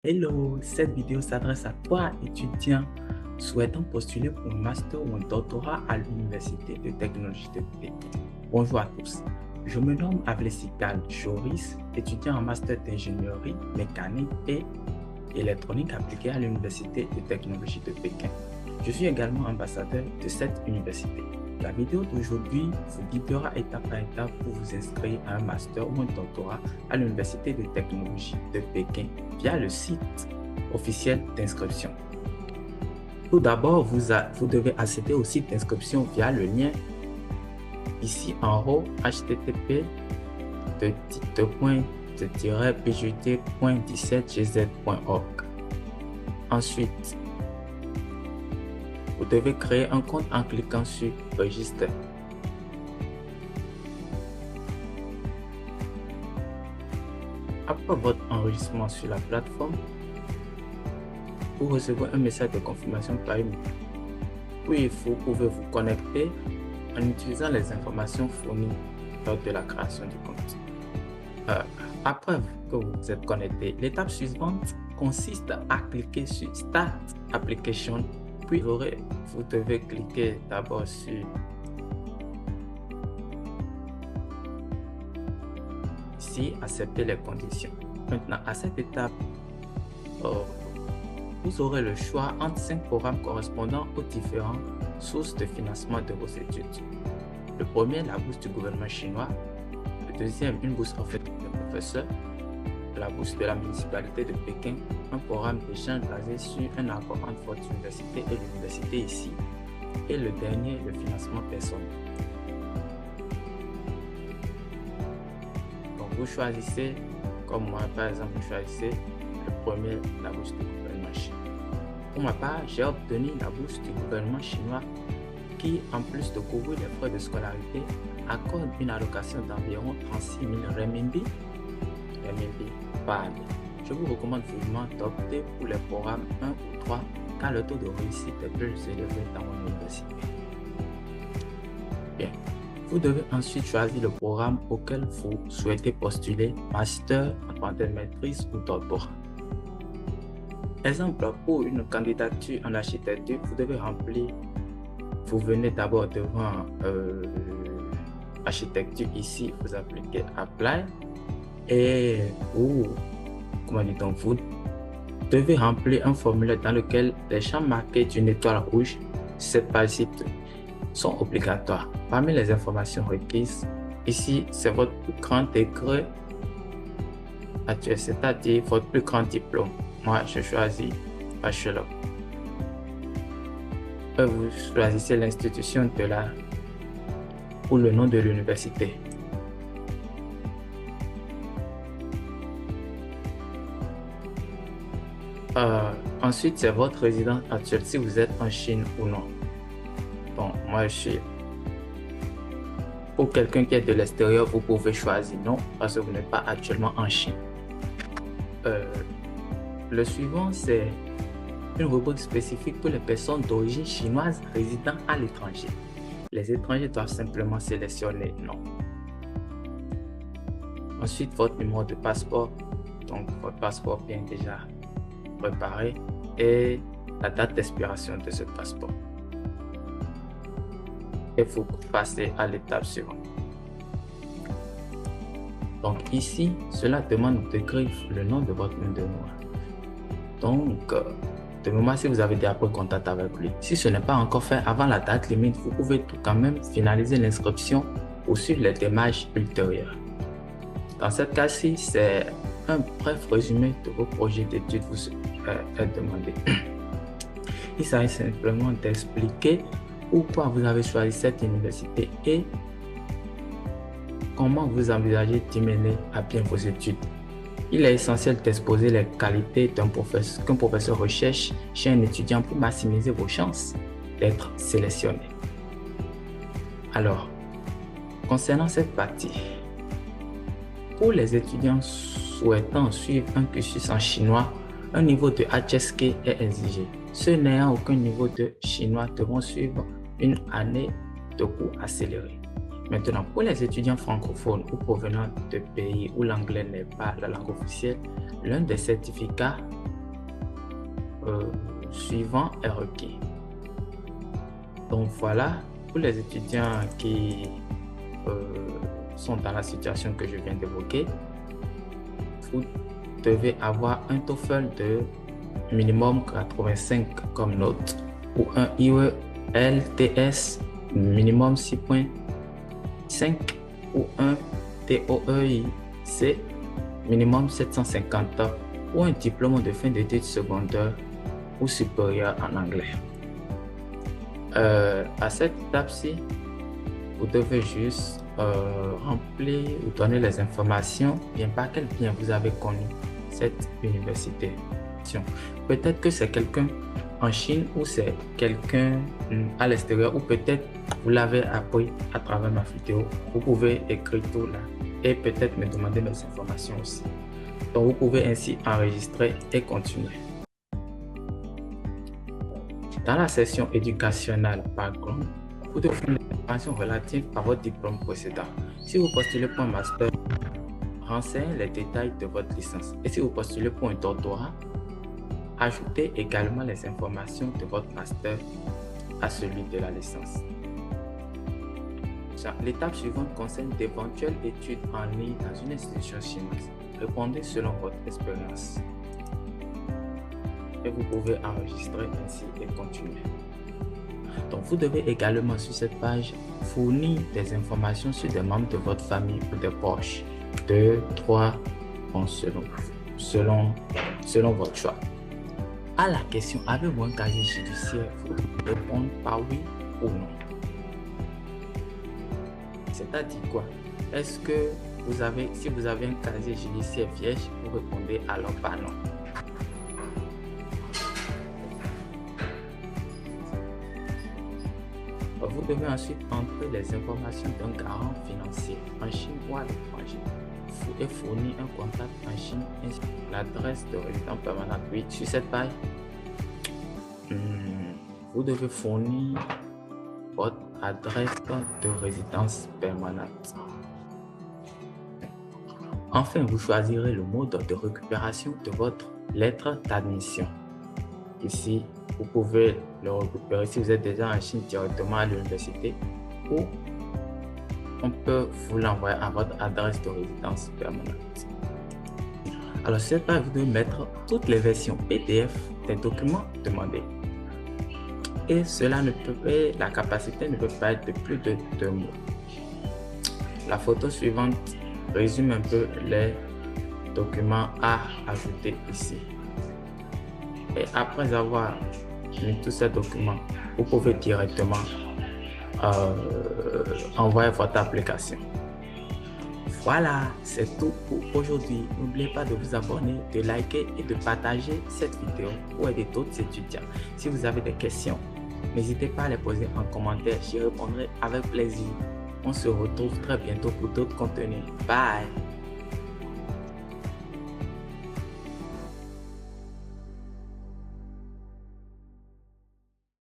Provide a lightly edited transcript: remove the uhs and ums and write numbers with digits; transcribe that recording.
Hello, cette vidéo s'adresse à toi, étudiant souhaitant postuler pour un master ou un doctorat à l'Université de technologie de Pékin. Bonjour à tous, je me nomme Avlesikal Joris, étudiant en master d'ingénierie mécanique et électronique appliquée à l'Université de technologie de Pékin. Je suis également ambassadeur de cette université. La vidéo d'aujourd'hui vous guidera étape par étape pour vous inscrire à un master ou un doctorat à l'Université de technologie de Pékin via le site officiel d'inscription. Tout d'abord, vous devez accéder au site d'inscription via le lien ici en haut, http://pjt.17gz.org. Ensuite, vous devez créer un compte en cliquant sur Register. Après votre enregistrement sur la plateforme, vous recevrez un message de confirmation par email. Puis, vous pouvez vous connecter en utilisant les informations fournies lors de la création du compte. Après que vous êtes connecté, l'étape suivante consiste à cliquer sur Start Application. Puis, vous devez cliquer d'abord sur ici, accepter les conditions. Maintenant, à cette étape, vous aurez le choix entre 5 programmes correspondant aux différentes sources de financement de vos études. Le premier, la bourse du gouvernement chinois. Le deuxième, une bourse offerte par le professeur. La bourse de la municipalité de Pékin, un programme d'échange basé sur un accord entre votre université et l'université ici. Et le dernier, le financement personnel. Donc vous choisissez, comme moi par exemple, vous choisissez le premier, la bourse du gouvernement chinois. Pour ma part, j'ai obtenu la bourse du gouvernement chinois qui, en plus de couvrir les frais de scolarité, accorde une allocation d'environ 36 000 renminbi par année. Je vous recommande vivement d'opter pour les programmes 1 ou 3 car le taux de réussite est plus élevé dans mon université. Bien. Vous devez ensuite choisir le programme auquel vous souhaitez postuler, master, maîtrise ou doctorat. Exemple, pour une candidature en architecture, vous devez remplir, vous venez d'abord devant architecture ici, vous appliquez Apply et vous devez remplir un formulaire dans lequel les champs marqués d'une étoile rouge, cette page-ci, sont obligatoires. Parmi les informations requises, ici, c'est votre plus grand degré actuel, c'est-à-dire votre plus grand diplôme. Moi, je choisis bachelor. Vous choisissez l'institution ou le nom de l'université. Ensuite, c'est votre résidence actuelle, si vous êtes en Chine ou non. Bon, moi, je suis... Pour quelqu'un qui est de l'extérieur, vous pouvez choisir non, parce que vous n'êtes pas actuellement en Chine. Le suivant, c'est une rubrique spécifique pour les personnes d'origine chinoise résidant à l'étranger. Les étrangers doivent simplement sélectionner non. Ensuite, votre numéro de passeport, donc votre passeport bien déjà préparé, et la date d'expiration de ce passeport. Et vous passez à l'étape suivante. Donc ici, cela demande de griffer le nom de votre main de noir. Donc, de moment, si vous avez déjà pris contact avec lui, si ce n'est pas encore fait avant la date limite, vous pouvez tout quand même finaliser l'inscription ou suivre les démarches ultérieures. Dans ce cas-ci, c'est un bref résumé de vos projets d'études vous est demandé. Il s'agit simplement d'expliquer pourquoi vous avez choisi cette université et comment vous envisagez d'y mener à bien vos études. Il est essentiel d'exposer les qualités qu'un professeur recherche chez un étudiant pour maximiser vos chances d'être sélectionné. Alors, concernant cette partie, pour les étudiants souhaitant suivre un cursus en chinois, un niveau de HSK est exigé. Ceux n'ayant aucun niveau de chinois devront suivre une année de cours accélérés. Maintenant, pour les étudiants francophones ou provenant de pays où l'anglais n'est pas la langue officielle, l'un des certificats suivant est requis. Donc voilà, pour les étudiants qui sont dans la situation que je viens d'évoquer, vous devez avoir un TOEFL de minimum 85 comme note ou un IELTS minimum 6.5 ou un TOEIC minimum 750 ou un diplôme de fin d'études secondaires ou supérieures en anglais. À cette étape-ci, vous devez juste remplir ou donner les informations, bien par quel bien vous avez connu cette université. Peut-être que c'est quelqu'un en Chine ou c'est quelqu'un à l'extérieur ou peut-être vous l'avez appris à travers ma vidéo. Vous pouvez écrire tout là et peut-être me demander mes informations aussi. Donc vous pouvez ainsi enregistrer et continuer. Dans la section éducationnelle background, vous devez fournir des informations relatives à votre diplôme précédent. Si vous postulez pour un master, renseignez les détails de votre licence. Et si vous postulez pour un doctorat, ajoutez également les informations de votre master à celui de la licence. L'étape suivante concerne d'éventuelles études en ligne dans une institution chinoise. Répondez selon votre expérience. Et vous pouvez enregistrer ainsi et continuer. Donc, vous devez également sur cette page fournir des informations sur des membres de votre famille ou des proches. 2, 3, selon votre choix. À la question, avez-vous un casier judiciaire? Vous devez répondre par oui ou non. C'est-à-dire quoi? Est-ce que si vous avez un casier judiciaire vierge, vous répondez alors par non. Vous devez ensuite entrer les informations d'un garant financier en Chine ou à l'étranger et fournir un contact en Chine ainsi que l'adresse de résidence permanente. Oui, sur cette page, vous devez fournir votre adresse de résidence permanente. Enfin, vous choisirez le mode de récupération de votre lettre d'admission. Ici, vous pouvez le récupérer si vous êtes déjà en Chine directement à l'université ou on peut vous l'envoyer à votre adresse de résidence permanente. Alors, sur cette page, vous devez mettre toutes les versions PDF des documents demandés. Et la capacité ne peut pas être de plus de 2 mots. La photo suivante résume un peu les documents à ajouter ici. Et après avoir mis tous ces documents, vous pouvez directement envoyer votre application. Voilà, c'est tout pour aujourd'hui. N'oubliez pas de vous abonner, de liker et de partager cette vidéo pour aider d'autres étudiants. Si vous avez des questions, n'hésitez pas à les poser en commentaire. J'y répondrai avec plaisir. On se retrouve très bientôt pour d'autres contenus. Bye!